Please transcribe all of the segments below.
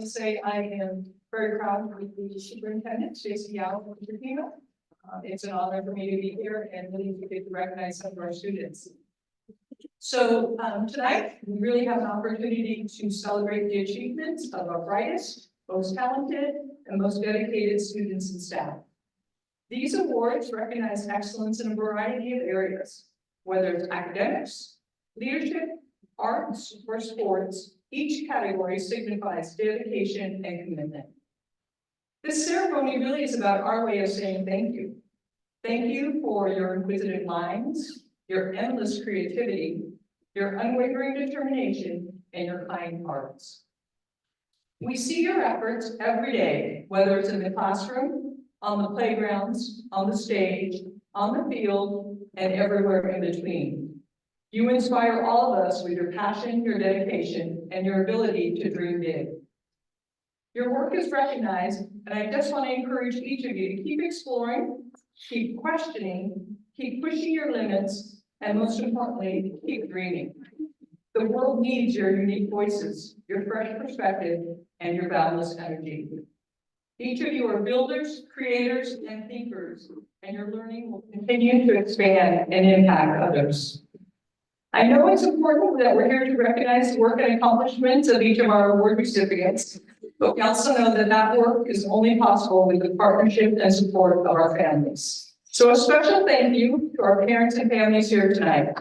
Say I am very proud to be the superintendent, Stacy Yao from Filipino. It's an honor for me to be here and really to get to recognize some of our students. So tonight, we really have an opportunity to celebrate the achievements of our brightest, most talented, and most dedicated students and staff. These awards recognize excellence in a variety of areas, whether it's academics, leadership, arts, or sports. Each category signifies dedication and commitment. This ceremony really is about our way of saying thank you. Thank you for your inquisitive minds, your endless creativity, your unwavering determination, and your kind hearts. We see your efforts every day, whether it's in the classroom, on the playgrounds, on the stage, on the field, and everywhere in between. You inspire all of us with your passion, your dedication, and your ability to dream big. Your work is recognized, and I just want to encourage each of you to keep exploring, keep questioning, keep pushing your limits, and most importantly, keep dreaming. The world needs your unique voices, your fresh perspective, and your boundless energy. Each of you are builders, creators, and thinkers, and your learning will continue to expand and impact others. I know it's important that we're here to recognize the work and accomplishments of each of our award recipients, but we also know that that work is only possible with the partnership and support of our families. So a special thank you to our parents and families here tonight.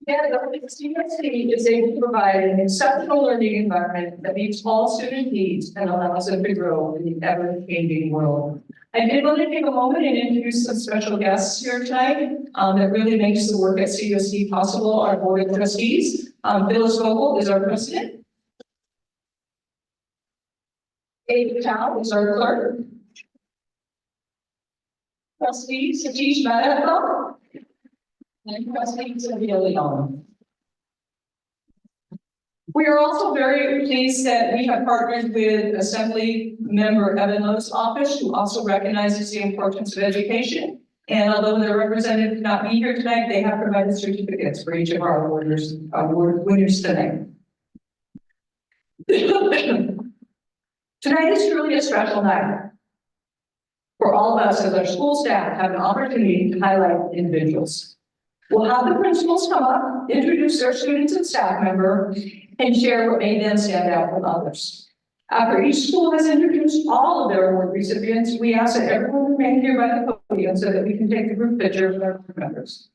Yeah, the CSC is able to provide an exceptional learning environment that meets all student needs and allows them to grow in the ever-changing world. I did want to take a moment and introduce some special guests here tonight that really makes the work at CSC possible. Our board of trustees, Phyllis Vogel is our president. Abe Chow is our clerk. Trustee Satish Madhav. And Trustee Sylvia Leon. We are also very pleased that we have partnered with Assembly Member Evan Lowe's office, who also recognizes the importance of education. And although their representative could not be here tonight, they have provided certificates for each of our award winners tonight. Tonight is truly a special night. For all of us as our school staff have an opportunity to highlight individuals. We'll have the principals come up, introduce their students and staff member, and share what made them stand out from others. After each school has introduced all of their award recipients, we ask that everyone remain here by the podium so that we can take the group picture with our group members.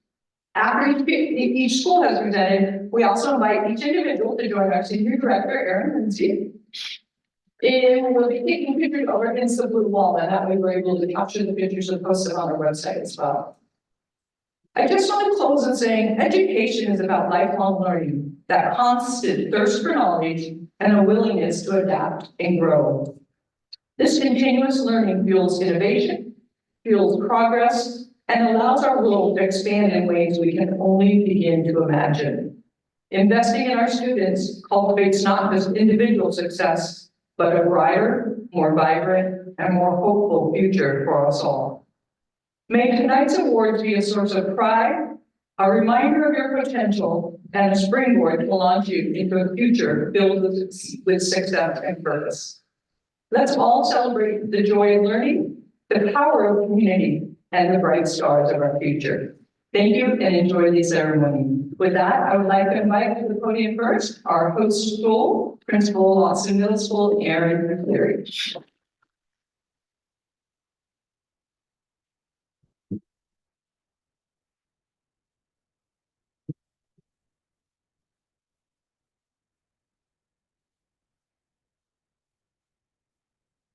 After each school has presented, we also invite each individual to join our senior director, Erin Lindsay. And we'll be taking pictures over against the blue wall, and that way we're able to capture the pictures and post them on our website as well. I just want to close in saying education is about lifelong learning, that constant thirst for knowledge and a willingness to adapt and grow. This continuous learning fuels innovation, fuels progress, and allows our world to expand in ways we can only begin to imagine. Investing in our students cultivates not just individual success, but a brighter, more vibrant, and more hopeful future for us all. May tonight's awards be a source of pride, a reminder of your potential, and a springboard to launch you into a future filled with success and purpose. Let's all celebrate the joy of learning, the power of community, and the bright stars of our future. Thank you and enjoy the ceremony. With that, I would like to invite to the podium first our host school, Principal Austin Middle School, Erin McCleary.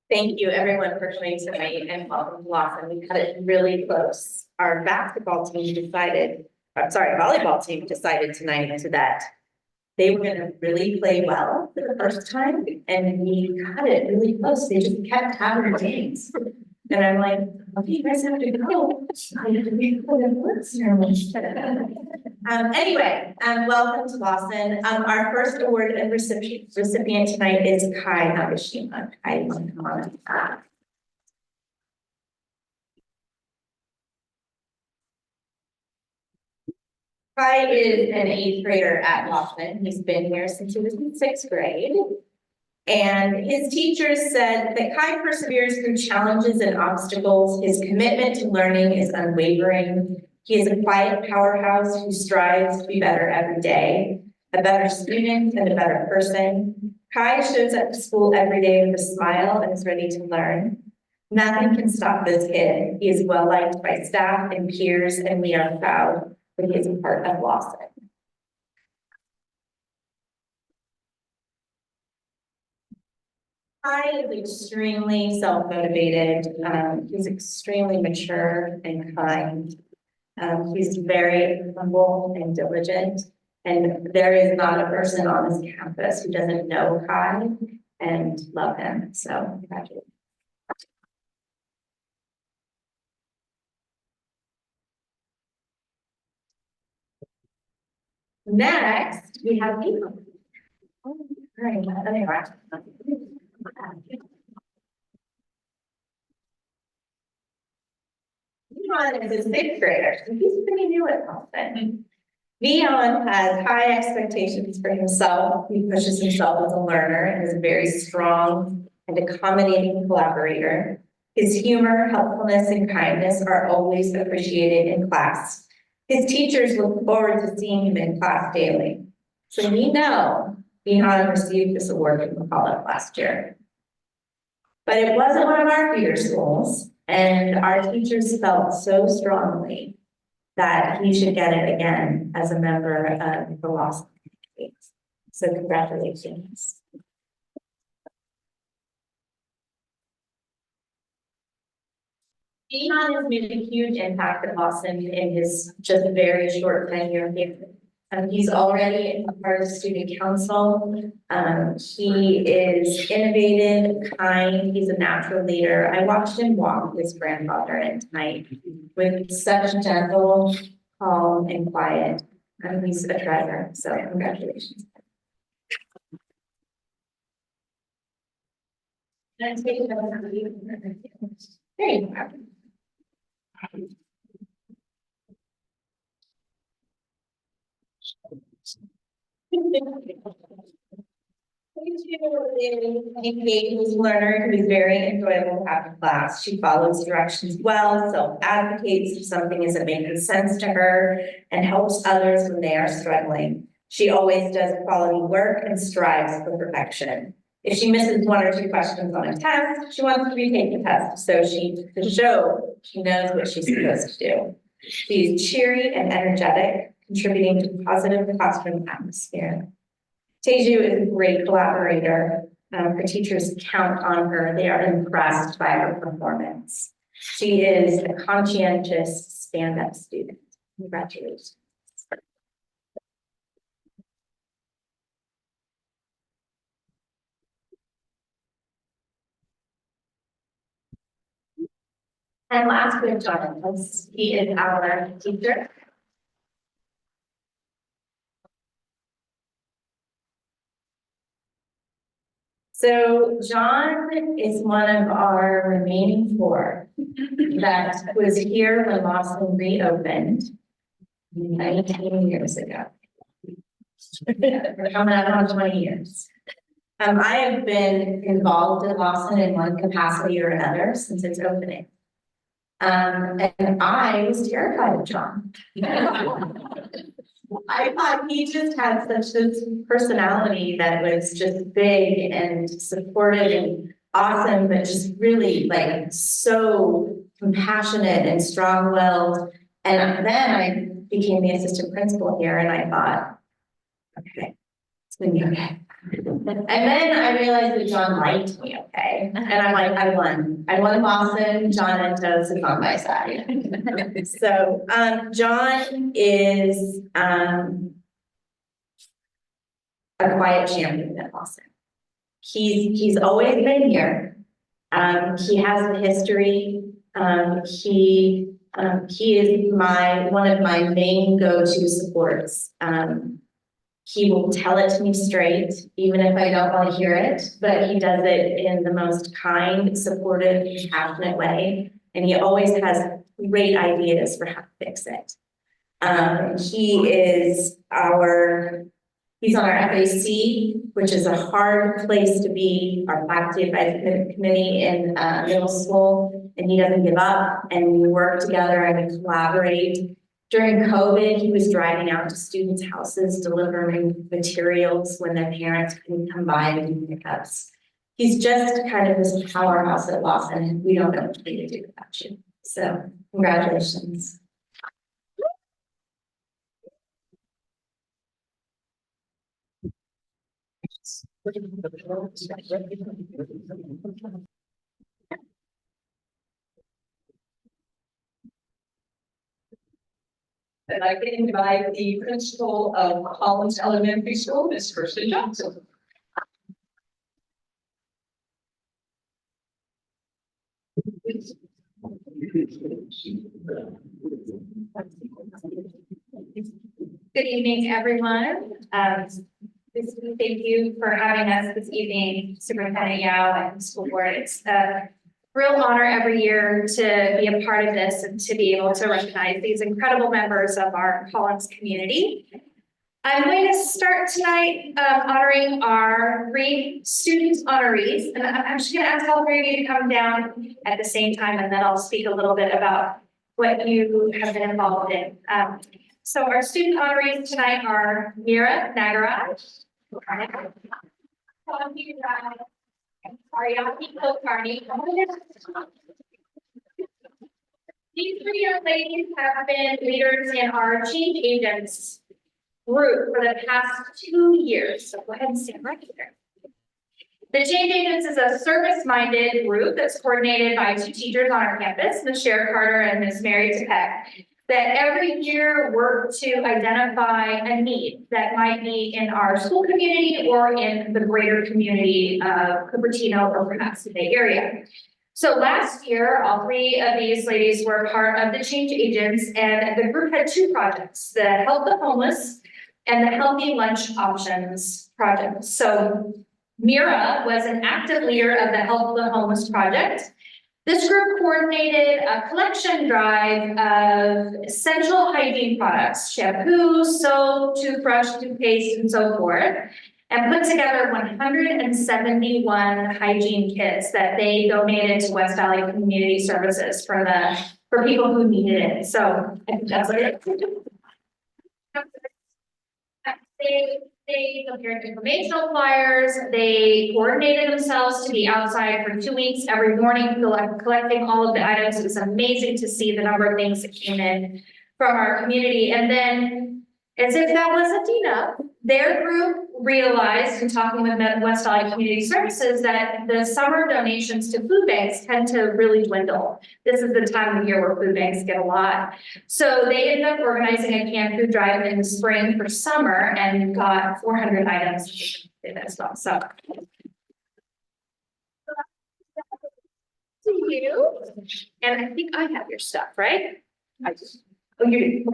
Thank you everyone for coming tonight and welcome to Lawson. We cut it really close. Our volleyball team decided tonight that they were going to really play well for the first time, and we cut it really close. They just kept having games. And I'm like, okay, you guys have to go. Anyway, welcome to Lawson. Our first award and recipient tonight is Kai Nagashima. Kai, you want to come on? Kai is an eighth grader at Lawson. He's been here since he was in sixth grade. And his teachers said that Kai perseveres through challenges and obstacles. His commitment to learning is unwavering. He is a quiet powerhouse who strives to be better every day, a better student and a better person. Kai shows up to school every day with a smile and is ready to learn. Nothing can stop this kid. He is well liked by staff and peers, and we are proud that he is a part of Lawson. Kai is extremely self-motivated. He's extremely mature and kind. He's very humble and diligent. And there is not a person on this campus who doesn't know Kai and love him. So congratulations. Next, we have Nico. All right, Leon is a sixth grader, so he's pretty new at Lawson. Leon has high expectations for himself. He pushes himself as a learner and is a very strong and accommodating collaborator. His humor, helpfulness, and kindness are always appreciated in class. His teachers look forward to seeing him in class daily. So we know Leon received this award from the college last year. But it wasn't one of our feeder schools, and our teachers felt so strongly that he should get it again as a member of the Lawson community. So congratulations. Leon has made a huge impact at Lawson in his just very short tenure here. He's already a part of student council. He is innovative, kind, he's a natural leader. I watched him walk his grandfather at night with such gentle, calm, and quiet. He's a treasure, so congratulations. There you go. Engaged learner who is very enjoyable to have in class. She follows directions well, self-advocates if something isn't making sense to her, and helps others when they are struggling. She always does quality work and strives for perfection. If she misses one or two questions on a test, she wants to retake the test to show she knows what she's supposed to do. She's cheery and energetic, contributing to positive classroom atmosphere. Teju is a great collaborator. Her teachers count on her. They are impressed by her performance. She is a conscientious stand-up student. Congratulations. And last, we have Jonathan. He is our teacher. So John is one of our remaining four that was here when Lawson reopened 19 years ago. We're coming up on 20 years. I have been involved in Lawson in one capacity or another since its opening. And I was terrified of John. I thought he just had such this personality that was just big and supportive and awesome, but just really like so compassionate and strong-willed. And then I became the assistant principal here, and I thought, okay, it's gonna be okay. And then I realized that John liked me, okay? And I'm like, I won Lawson, John Entos is on my side. So, John is, a quiet champion at Lawson. He's always been here. He has the history. He is one of my main go-to supports. He will tell it to me straight, even if I don't want to hear it, but he does it in the most kind, supportive, passionate way. And he always has great ideas for how to fix it. He's on our FAC, which is a hard place to be, our faculty advisory committee in middle school, and he doesn't give up, and we work together and we collaborate. During COVID, he was driving out to students' houses, delivering materials when their parents couldn't come by and do pickups. He's just kind of this powerhouse at Lawson, and we don't know what to do without you. So, congratulations. And I can invite the principal of Collins Elementary School, Ms. Kirsten Johnson. Good evening, everyone. Thank you for having us this evening, Superintendent Yao and School Board. It's a real honor every year to be a part of this and to be able to recognize these incredible members of our Collins community. I'm going to start tonight honoring our 3 student honorees, and I'm just going to ask all 3 of you to come down at the same time, and then I'll speak a little bit about what you have been involved in. So our student honorees tonight are Mira Nagaraj, Ariati Kulkarni. These 3 young ladies have been leaders in our change agents group for the past 2 years. So go ahead and stand right there. The Change Agents is a service-minded group that's coordinated by 2 teachers on our campus, Ms. Sherry Carter and Ms. Mary Tepek, that every year work to identify a need that might be in our school community or in the greater community of Cupertino or perhaps the Bay Area. So last year, all 3 of these ladies were part of the Change Agents, and the group had 2 projects, the Help the Homeless and the Healthy Lunch Options project. So Mira was an active leader of the Help the Homeless project. This group coordinated a collection drive of essential hygiene products, shampoo, soap, toothbrush, toothpaste, and so forth, and put together 171 hygiene kits that they donated to West Valley Community Services for people who needed it. So I think that's it. They prepared informational flyers. They coordinated themselves to be outside for 2 weeks every morning, collecting all of the items. It was amazing to see the number of things that came in from our community. And then, as if that wasn't enough, their group realized, in talking with West Valley Community Services, that the summer donations to food banks tend to really dwindle. This is the time of year where food banks get a lot. So they ended up organizing a canned food drive in the spring for summer and got 400 items as well. So to you, and I think I have your stuff, right? Oh, you do.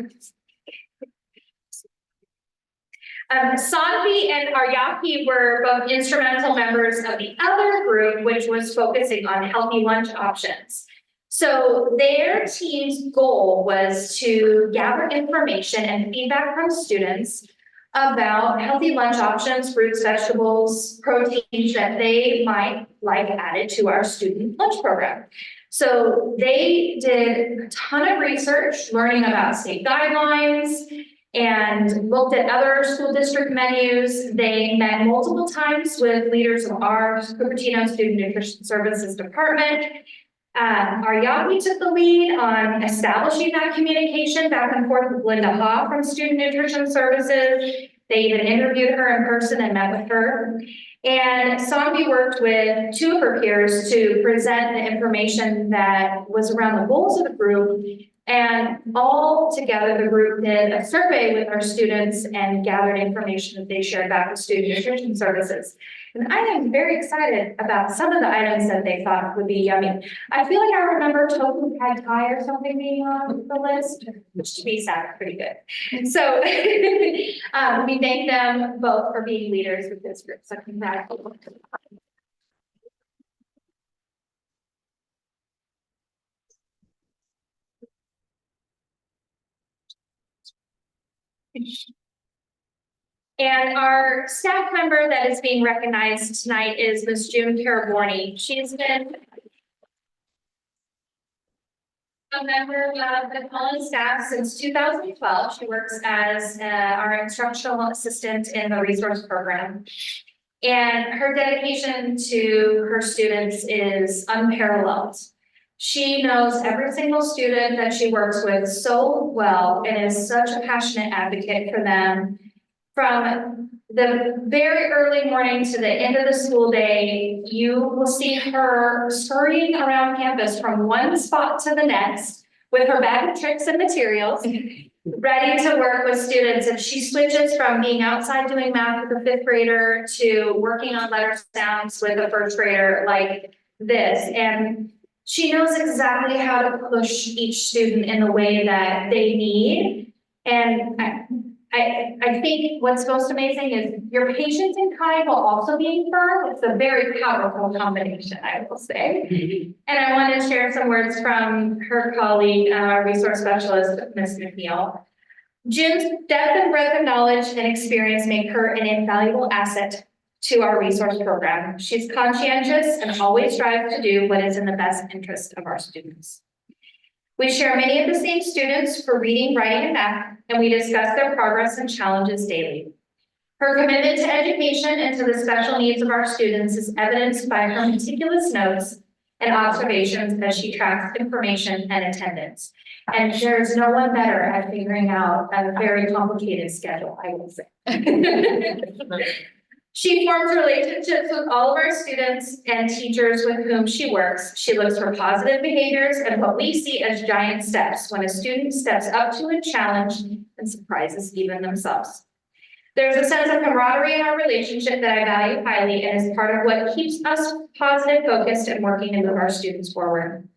Sanvi and Aryaki were both instrumental members of the other group, which was focusing on healthy lunch options. So their team's goal was to gather information and feedback from students about healthy lunch options, fruits, vegetables, proteins that they might like added to our student lunch program. So they did a ton of research, learning about state guidelines, and looked at other school district menus. They met multiple times with leaders of our Cupertino Student Nutrition Services Department. Aryaki took the lead on establishing that communication back and forth with Linda Ha from Student Nutrition Services. They even interviewed her in person and met with her. And Sanvi worked with 2 of her peers to present the information that was around the goals of the group. And all together, the group did a survey with our students and gathered information that they shared back with Student Nutrition Services. And I am very excited about some of the items that they thought would be yummy. I feel like I remember tofu pad thai or something being on the list, which to me sounded pretty good. So we thank them both for being leaders with this group. So congratulations. And our staff member that is being recognized tonight is Ms. June Caraborni. She's been a member of the Collins staff since 2012. She works as our instructional assistant in the resource program. And her dedication to her students is unparalleled. She knows every single student that she works with so well and is such a passionate advocate for them. From the very early morning to the end of the school day, you will see her scurrying around campus from one spot to the next with her bag of tricks and materials, ready to work with students. And she switches from being outside doing math with a fifth grader to working on letter sounds with a first grader like this. And she knows exactly how to push each student in the way that they need. And I think what's most amazing is your patience and kind while also being firm. It's a very powerful combination, I will say. And I want to share some words from her colleague, resource specialist, Ms. McNeil. June's depth and breadth of knowledge and experience make her an invaluable asset to our resource program. She's conscientious and always strives to do what is in the best interest of our students. We share many of the same students for reading, writing, and math, and we discuss their progress and challenges daily. Her commitment to education and to the special needs of our students is evidenced by her meticulous notes and observations as she tracks information and attendance. And there's no one better at figuring out a very complicated schedule, I will say. She forms relationships with all of our students and teachers with whom she works. She looks for positive behaviors and what we see as giant steps when a student steps up to a challenge and surprises even themselves. There's a sense of camaraderie in our relationship that I value highly and is part of what keeps us positive, focused, and working to move our students forward.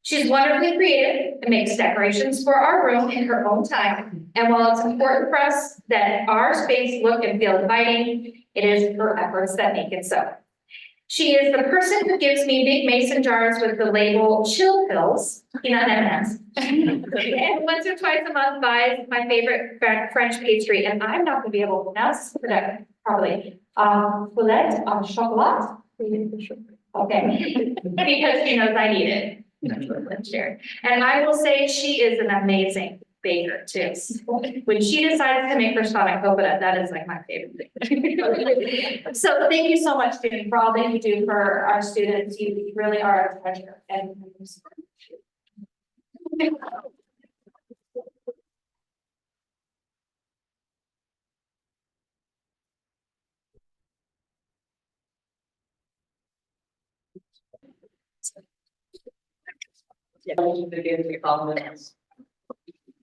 She's wonderfully creative and makes decorations for our room in her own time. And while it's important for us that our space look and feel inviting, it is her efforts that make it so. She is the person who gives me big mason jars with the label chill pills, peanut M&Ms. And once or twice a month buys my favorite French pastry, and I'm not gonna be able to pronounce that probably. Foulette au chocolat. Okay, because she knows I need it. And I will say she is an amazing baker too. When she decides to make her spanakopita, that is like my favorite thing. So thank you so much, Jimmy, for all that you do for our students. You really are a treasure. And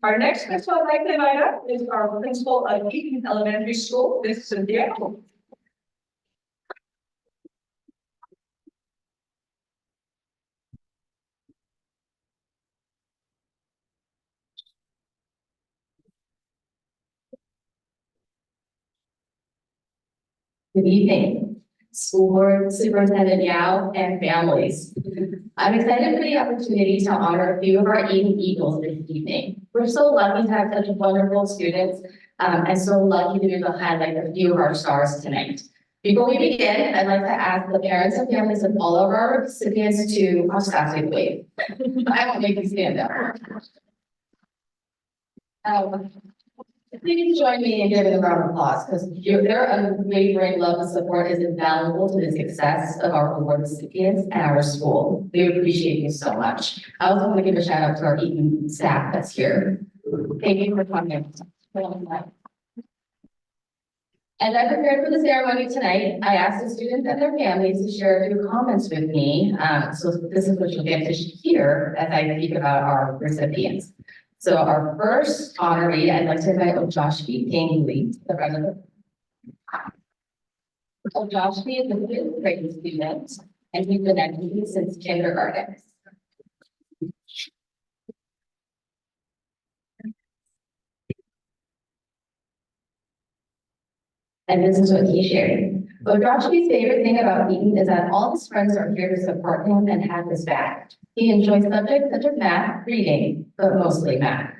Our next principal I'd like to invite up is our principal of Eaton Elementary School, Ms. Cynthia. Good evening, School Board Superintendent Yao and families. I'm excited for the opportunity to honor a few of our Eden Eagles this evening. We're so lucky to have such wonderful students and so lucky to be able to highlight a few of our stars tonight. Before we begin, I'd like to ask the parents and families of all of our recipients to ostensibly wave. I won't make you stand up. Please join me in giving a round of applause because their unwavering love and support is invaluable to the success of our award recipients and our school. We appreciate you so much. I also want to give a shout out to our Eaton staff that's here. Thank you for coming. As I prepared for the ceremony tonight, I asked the students and their families to share a few comments with me. So this is what you'll get to hear as I speak about our recipients. So our first honoree, I'd like to invite Ojoshvi Tingley, the president. Ojoshvi is a fifth grade student, and he's been at Eaton since kindergarten. And this is what he shared. Ojoshvi's favorite thing about Eaton is that all his friends are here to support him and have his back. He enjoys subjects such as math, reading, but mostly math.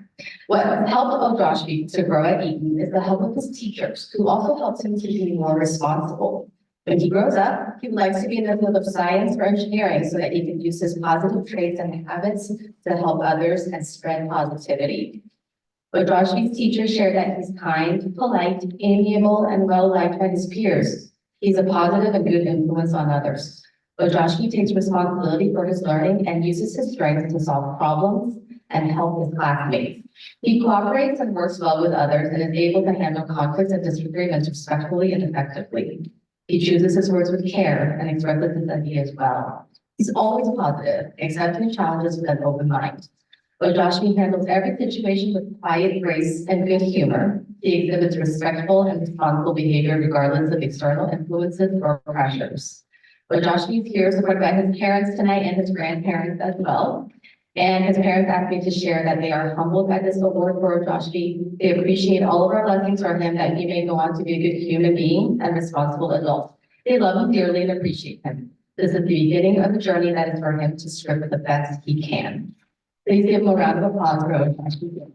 What helped Ojoshvi to grow at Eton is the help of his teachers, who also helped him to be more responsible. When he grows up, he would like to be in the field of science or engineering so that he can use his positive traits and habits to help others and spread positivity. Ojoshvi's teachers shared that he's kind, polite, amiable, and well-liked by his peers. He's a positive and good influence on others. Ojoshvi takes responsibility for his learning and uses his strengths to solve problems and help his classmates. He cooperates and works well with others and is able to handle conflicts and disagreements respectfully and effectively. He chooses his words with care and expresses his ideas well. He's always positive, accepting challenges with an open mind. Ojoshvi handles every situation with quiet grace and good humor. He exhibits respectful and responsible behavior regardless of external influences or pressures. Ojoshvi is here supported by his parents tonight and his grandparents as well. And his parents asked me to share that they are humbled by this award for Ojoshvi. They appreciate all of our blessings for him that he may go on to be a good human being and responsible adult. They love him dearly and appreciate him. This is the beginning of a journey that is for him to script the best he can. Please give him a round of applause for Ojoshvi.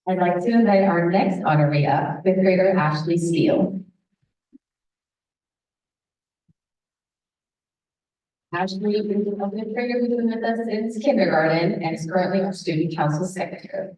I'd like to invite our next honoree up, fifth grader Ashley Steele. Ashley is a fifth grader who's been with us since kindergarten and is currently our student council secretary.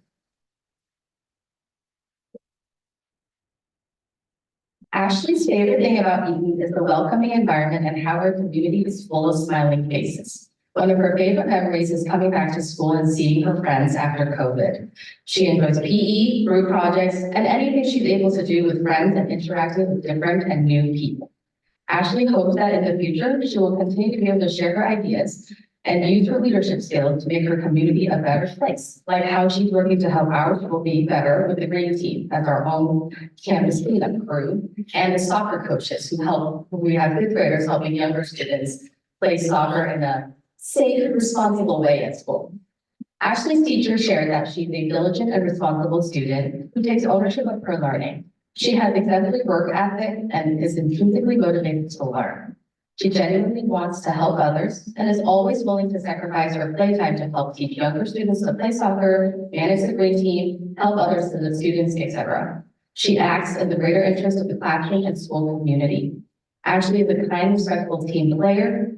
Ashley's favorite thing about Eton is the welcoming environment and how her community is full of smiling faces. One of her favorite memories is coming back to school and seeing her friends after COVID. She enjoys PE, group projects, and anything she's able to do with friends and interacting with different and new people. Ashley hopes that in the future, she will continue to be able to share her ideas and use her leadership skills to make her community a better place, like how she's working to help our school be better with the green team as our own campus cleanup crew, and the soccer coaches we have fifth graders helping younger students play soccer in a safe, responsible way at school. Ashley's teacher shared that she's a diligent and responsible student who takes ownership of her learning. She has exemplary work ethic and is intrinsically motivated to learn. She genuinely wants to help others and is always willing to sacrifice her playtime to help teach younger students to play soccer, manage the green team, help others in the students, etc. She acts in the greater interest of the classroom and school community. Ashley is a kind, respectful team player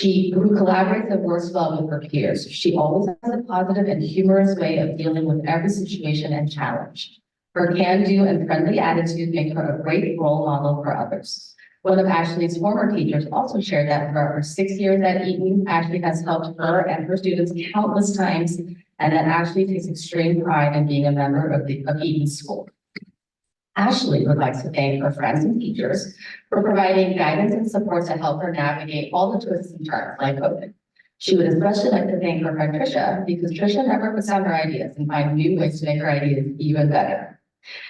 who collaborates and works well with her peers. She always has a positive and humorous way of dealing with every situation and challenge. Her can-do and friendly attitude make her a great role model for others. One of Ashley's former teachers also shared that for her 6 years at Eton, Ashley has helped her and her students countless times, and that Ashley takes extreme pride in being a member of Eton School. Ashley would like to thank her friends and teachers for providing guidance and support to help her navigate all the twists and turns like COVID. She would especially like to thank her friend Trisha because Trisha never puts down her ideas and finds new ways to make her ideas even better.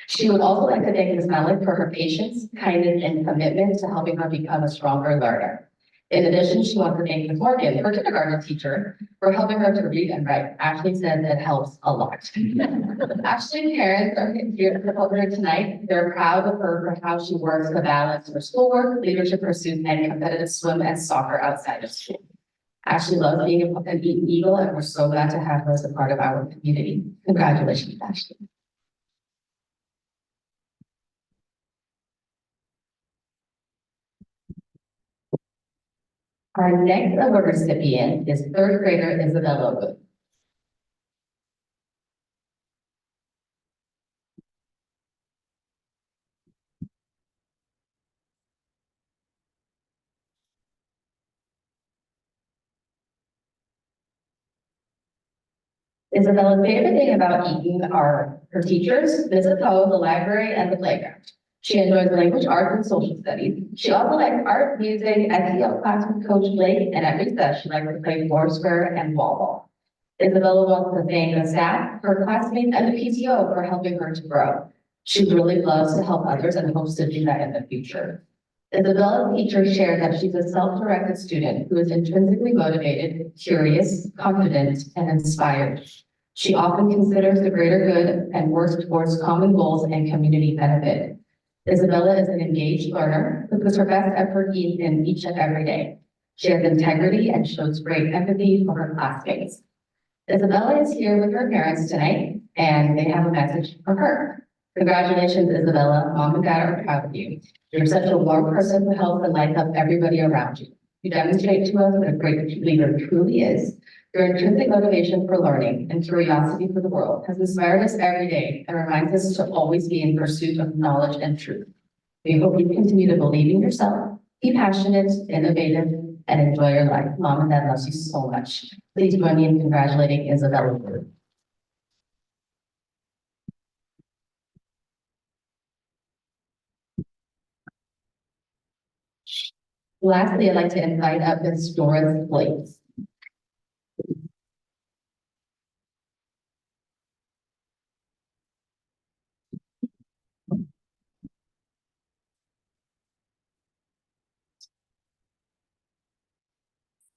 She would also like to thank Ms. Malik for her patience, kindness, and commitment to helping her become a stronger learner. In addition, she wants to thank Ms. Morgan, her kindergarten teacher, for helping her to read and write. Ashley says it helps a lot. Ashley's parents are here to support her tonight. They're proud of her for how she works to balance her schoolwork, leadership pursuits, and competitive swim and soccer outside of school. Ashley loves being an Eton Eagle, and we're so glad to have her as a part of our community. Congratulations, Ashley. Our next award recipient is third grader Isabella Wood. Isabella's favorite thing about Eton are her teachers, Mrs. Ho, the library, and the playground. She enjoys language arts and social studies. She also likes art, music, SEL class with Coach Blake, and at recess, she likes to play foursquare and wall ball. Isabella wants to thank the staff, her classmates, and the PTO for helping her to grow. She really loves to help others and hopes to do that in the future. Isabella's teacher shared that she's a self-directed student who is intrinsically motivated, curious, confident, and inspired. She often considers the greater good and works towards common goals and community benefit. Isabella is an engaged learner who puts her best effort in each and every day. She has integrity and shows great empathy for her classmates. Isabella is here with her parents tonight, and they have a message for her. Congratulations, Isabella. Mom and Dad are proud of you. You're such a warm person who helps and lights up everybody around you. You demonstrate to us what a great leader truly is. Your intrinsic motivation for learning and curiosity for the world has inspired us every day and reminds us to always be in pursuit of knowledge and truth. We hope you continue to believe in yourself, be passionate, innovative, and enjoy your life. Mom and Dad loves you so much. Please join me in congratulating Isabella. Lastly, I'd like to invite up Ms. Doris Blake.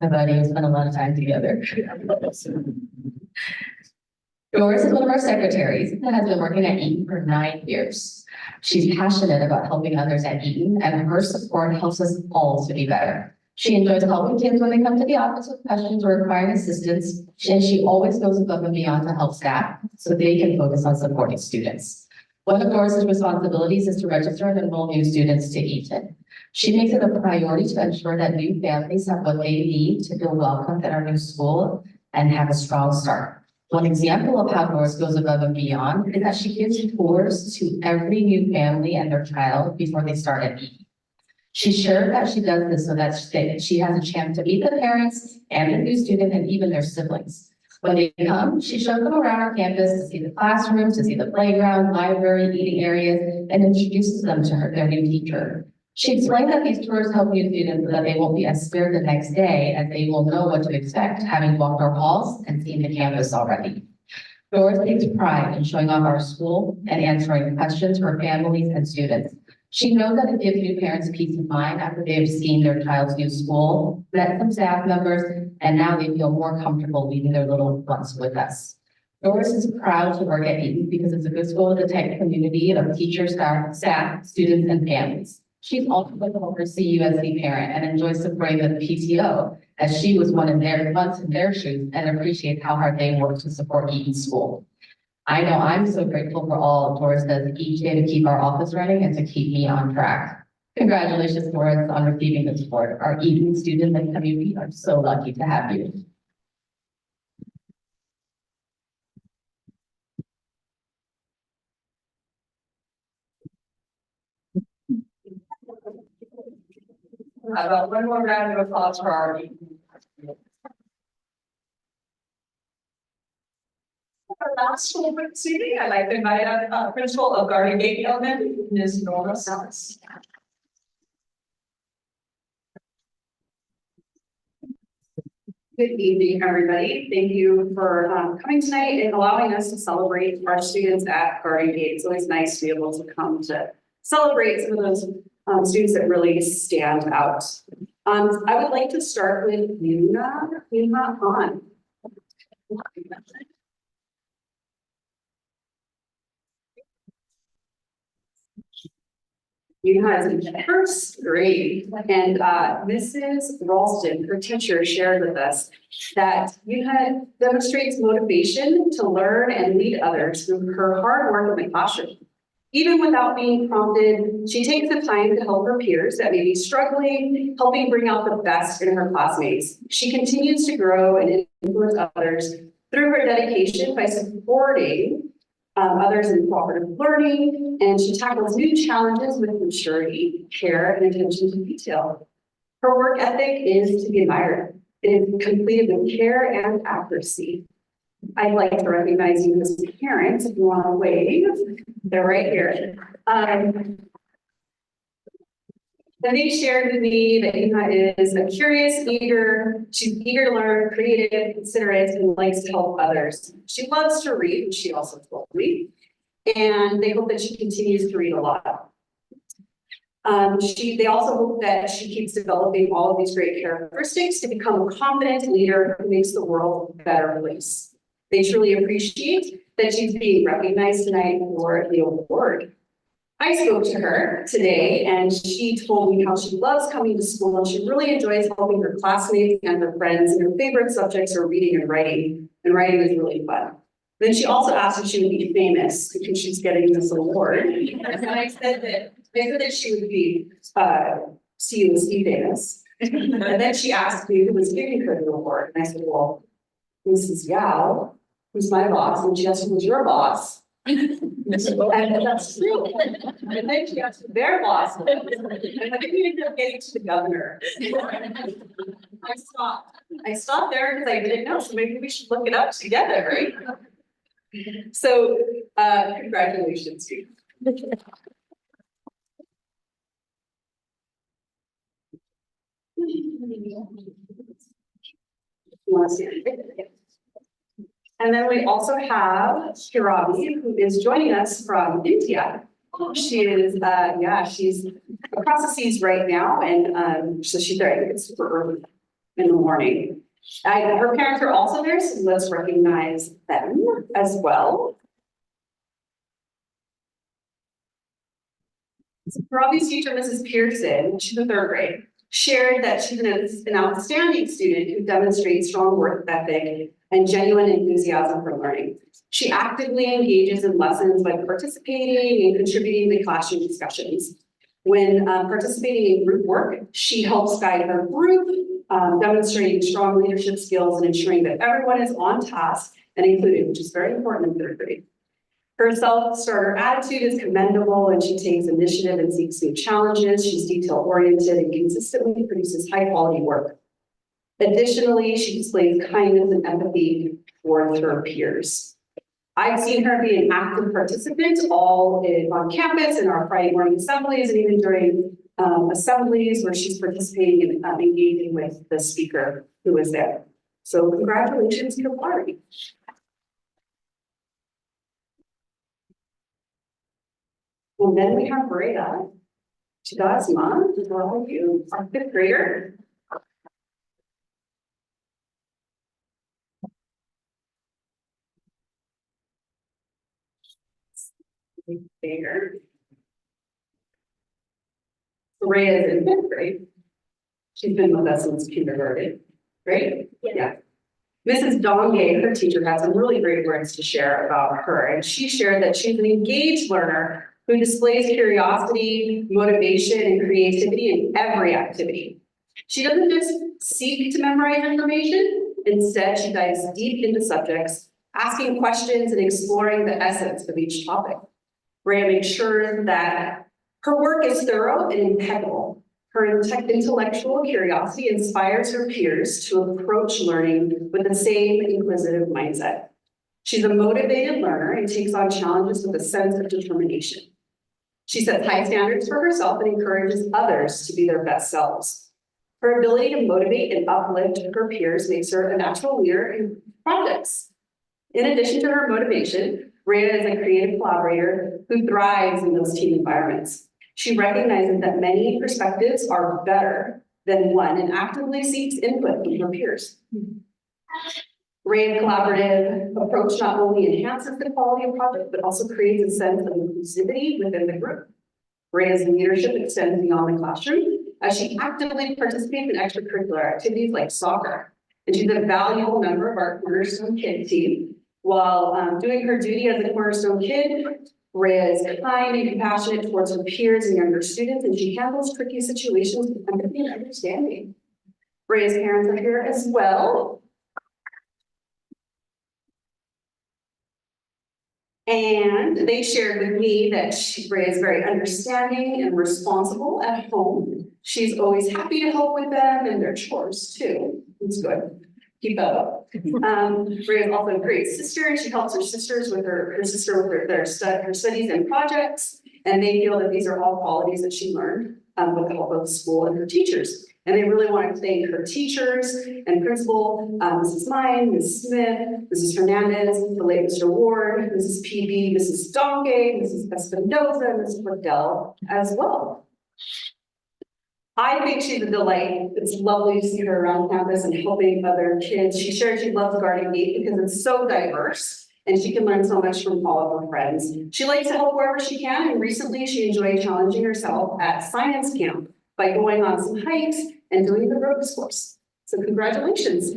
Everybody has spent a lot of time together. Doris is one of our secretaries and has been working at Eaton for 9 years. She's passionate about helping others at Eaton, and her support helps us all to be better. She enjoys helping kids when they come to the office with questions or requiring assistance, and she always goes above and beyond to help staff so they can focus on supporting students. One of Doris's responsibilities is to register and enroll new students to Eaton. She makes it a priority to ensure that new families have what they need to feel welcomed at our new school and have a strong start. One example of how Doris goes above and beyond is that she gives tours to every new family and their child before they start at Eaton. She's sure that she does this so that she has a chance to meet the parents and the new student and even their siblings. When they come, she shows them around our campus to see the classrooms, to see the playground, library, eating areas, and introduces them to their new teacher. She explained that these tours help new students so that they won't be as scared the next day, as they will know what to expect, having walked our halls and seen the campus already. Doris takes pride in showing off our school and answering questions for families and students. She knows that it gives new parents peace of mind after they have seen their child's new school, met some staff members, and now they feel more comfortable leaving their little ones with us. Doris is proud to work at Eaton because it's a good school with a tight community of teachers, staff, students, and families. She's also a former CUSC parent and enjoys supporting the PTO, as she was once in their shoes and appreciates how hard they work to support Eaton School. I know I'm so grateful for all Doris does each day to keep our office running and to keep me on track. Congratulations, Doris, on receiving the support. Our Eaton students and community are so lucky to have you. How about one more round of applause for our meeting? Our last school proceeding, I'd like to invite up Principal of Garden Gate Elementary, Ms. Norma Salas. Good evening, everybody. Thank you for coming tonight and allowing us to celebrate our students at Garden Gate. It's always nice to be able to come to celebrate some of those students that really stand out. I would like to start with Yuna Han. Yuna is in first grade, and Mrs. Ralston, her teacher, shared with us that Yuna demonstrates motivation to learn and lead others through her hard work in the classroom. Even without being prompted, she takes the time to help her peers that may be struggling, helping bring out the best in her classmates. She continues to grow and influence others through her dedication by supporting others in cooperative learning, and she tackles new challenges with maturity, care, and attention to detail. Her work ethic is to be admired. It is completed with care and accuracy. I'd like to recognize you as parents if you want to wave. They're right here. They shared with me that Yuna is a curious, eager to learn, creative, considerate, and likes to help others. She loves to read, which she also told me, and they hope that she continues to read a lot. They also hope that she keeps developing all of these great characteristics to become a confident leader who makes the world a better place. They truly appreciate that she's being recognized tonight for the award. I spoke to her today and she told me how she loves coming to school and she really enjoys helping her classmates and her friends, and her favorite subjects are reading and writing is really fun. Then she also asked if she would be famous because she's getting this award. And I said that she would be CUSD famous. And then she asked me who was giving her the award, and I said, well, Mrs. Yao, who's my boss, and she asked who was your boss. And that's true. And then she asked who their boss was. And I didn't end up getting to the governor. I stopped there because I didn't know, so maybe we should look it up together, right? So, congratulations to you. And then we also have Shirabi, who is joining us from India. She is, she's across the seas right now, and so she's there. I think it's super early in the morning. Her parents are also there, so let's recognize them as well. Shirabi's teacher, Mrs. Pearson, she's in 3rd grade, shared that she's an outstanding student who demonstrates strong work ethic and genuine enthusiasm for learning. She actively engages in lessons by participating and contributing to classroom discussions. When participating in group work, she helps guide her group, demonstrating strong leadership skills and ensuring that everyone is on task and included, which is very important in 3rd grade. Her self-starter attitude is commendable and she takes initiative and seeks new challenges. She's detail-oriented and consistently produces high-quality work. Additionally, she displays kindness and empathy towards her peers. I've seen her be an active participant on campus in our Friday morning assemblies and even during assemblies where she's participating and engaging with the speaker who is there. So congratulations, Kilpari. And then we have Breda Chidasma, for all of you, our 5th grader. There. Rhea is in 5th grade. She's been with us since kindergarten, right? Yeah. Mrs. Dongay, her teacher, had some really great words to share about her, and she shared that she's an engaged learner who displays curiosity, motivation, and creativity in every activity. She doesn't just seek to memorize information. Instead, she dives deep into subjects, asking questions and exploring the essence of each topic. Rhea makes sure that her work is thorough and impeccable. Her intellectual curiosity inspires her peers to approach learning with the same inquisitive mindset. She's a motivated learner and takes on challenges with a sense of determination. She sets high standards for herself and encourages others to be their best selves. Her ability to motivate and uplift her peers makes her a natural leader in projects. In addition to her motivation, Rhea is a creative collaborator who thrives in those team environments. She recognizes that many perspectives are better than one and actively seeks input from her peers. Rhea's collaborative approach not only enhances the quality of project, but also creates a sense of inclusivity within the group. Rhea's leadership extends beyond the classroom as she actively participates in extracurricular activities like soccer. And she's a valuable member of our Cornerstone Kid team. While doing her duty as a Cornerstone Kid, Rhea is kind and compassionate towards her peers and younger students, and she handles tricky situations with empathy and understanding. Rhea's parents are here as well. And they shared with me that Rhea is very understanding and responsible at home. She's always happy to help with them and their chores too. It's good. Keep that up. Rhea is also a great sister, and she helps her sisters with her studies and projects. And they feel that these are all qualities that she learned with the help of school and her teachers. And they really want to thank her teachers and principal, Mrs. Mine, Mrs. Smith, Mrs. Hernandez, the late Mr. Ward, Mrs. PB, Mrs. Donkey, Mrs. Espinoza, and Mrs. Cordell as well. I think she's a delight. It's lovely to see her around campus and helping other kids. She shared she loves Garden Gate because it's so diverse and she can learn so much from all of her friends. She likes to help wherever she can, and recently she enjoyed challenging herself at science camp by going on some hikes and doing the ropes course. So congratulations.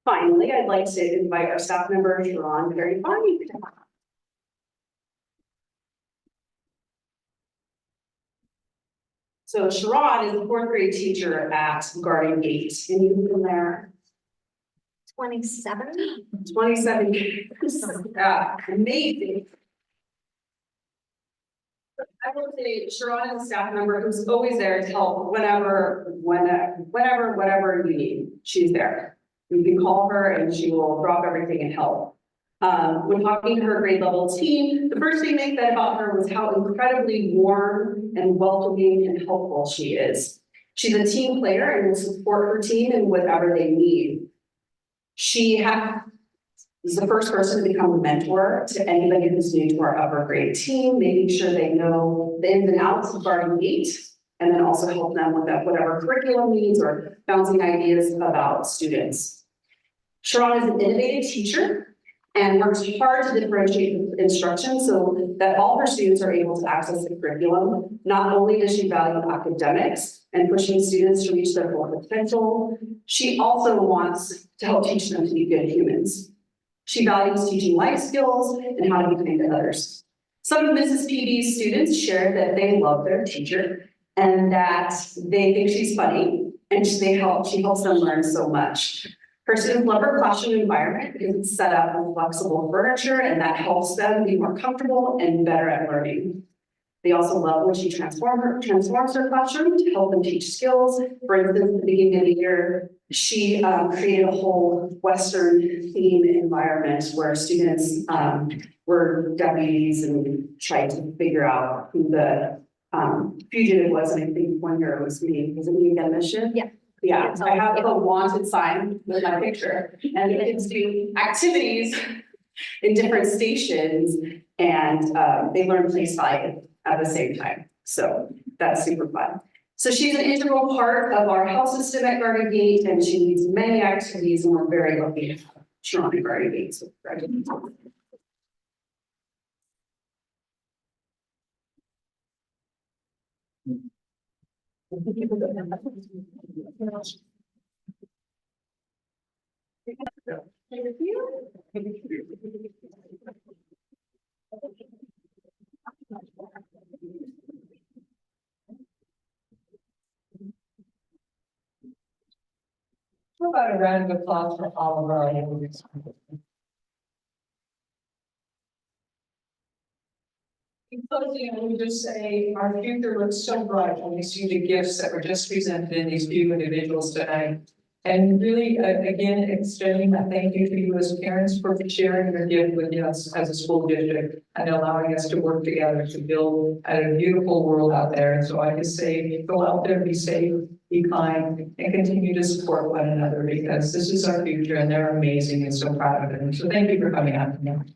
Finally, I'd like to invite our staff member, Sharon Perry Barney. So Sharon is a fourth grade teacher at Garden Gate, and you've been there 27. 27 years. Yeah, amazing. I will say Sharon is a staff member who's always there to help whenever you need, she's there. You can call her and she will drop everything and help. When talking to her grade level team, the first thing they said about her was how incredibly warm and welcoming and helpful she is. She's a team player and will support her team in whatever they need. She is the first person to become a mentor to anybody who's new to our upper grade team, making sure they know the ins and outs of Garden Gate, and then also help them with whatever curriculum needs or bouncing ideas about students. Sharon is an innovative teacher and works hard to differentiate instruction so that all her students are able to access the curriculum. Not only does she value academics and pushing students to reach their full potential, she also wants to help teach them to be good humans. She values teaching life skills and how to be kind to others. Some of Mrs. PB's students shared that they love their teacher and that they think she's funny and she helps them learn so much. Her students love her classroom environment because it's set up with flexible furniture and that helps them be more comfortable and better at learning. They also love when she transforms her classroom to help them teach skills. For instance, at the beginning of the year, she created a whole Western theme environment where students were deputies and tried to figure out who the fugitive was. And I think one year it was me. Was it me again this year? Yeah. Yeah, I have a wanted sign with my picture and the kids do activities in different stations and they learn place fight at the same time. So that's super fun. So she's an integral part of our health system at Garden Gate and she leads many activities and we're very lucky to have Sharon at Garden Gate. So How about a round of applause for all of our awards? In closing, I would just say our future looks so bright when we see the gifts that were just presented in these few individuals tonight. And really, again, extending a thank you to you as parents for sharing your gift with us as a school district and allowing us to work together to build a beautiful world out there. And so I just say, go out there, be safe, be kind, and continue to support one another because this is our future and they're amazing and so proud of them. So thank you for coming out tonight.